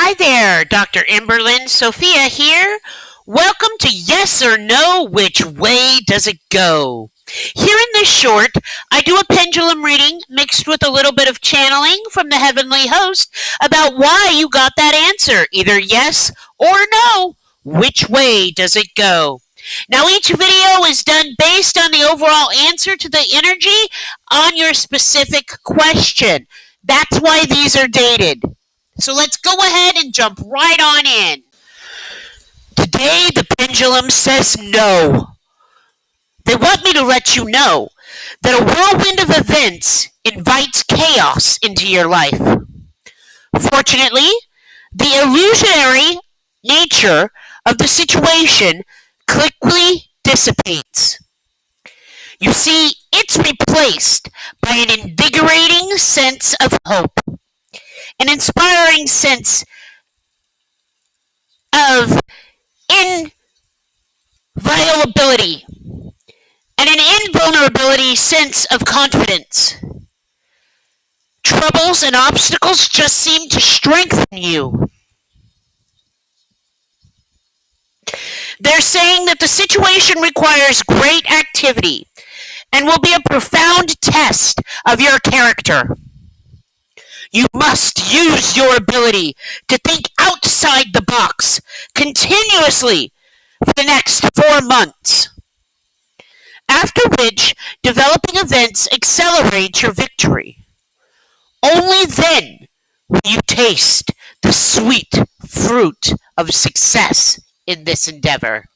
Hi there, Dr. EmberLynn Sophia here. Welcome to Yes or No, Which Way Does It Go? Here in this short, I do a pendulum reading mixed with a little bit of channeling from the heavenly host about why you got that answer, either yes or no. Which way does it go? Now, each video is done based on the overall answer to the energy on your specific question. That's why these are dated. So let's go ahead and jump right on in. Today, the pendulum says no. They want me to let you know that a whirlwind of events invites chaos into your life. Fortunately, the illusionary nature of the situation quickly dissipates. You see, it's replaced by an invigorating sense of hope, an inspiring sense of inviolability, and an invulnerability sense of confidence. Troubles and obstacles just seem to strengthen you. They're saying that the situation requires great activity and will be a profound test of your character. You must use your ability to think outside the box continuously for the next 4 months. After which, developing events accelerate your victory. Only then will you taste the sweet fruit of success in this endeavor.